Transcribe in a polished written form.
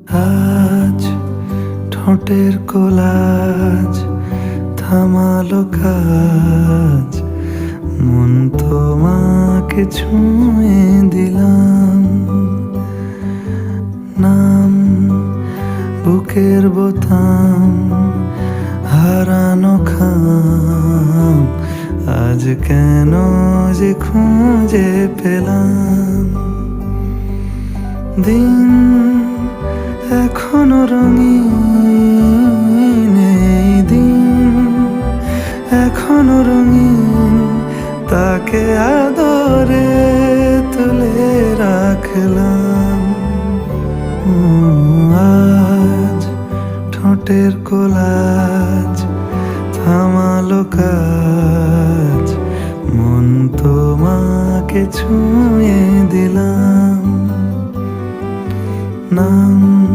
আজ ঠোঁটের কোলাজ থামালো কাজ, মন তোমাকে ছুঁয়ে দিলাম। নাম বুকের বোতাম হারানো খাম, আজ কেন যে খুঁজে পেলাম। দিন এখনো রঙিন, এই দিন এখনো রঙিন, তাকে আদরে তুলে রাখলাম। আজ ঠোঁটের কোলাজ থামালো কাজ, মন তোমাকে ছুঁয়ে দিলাম। না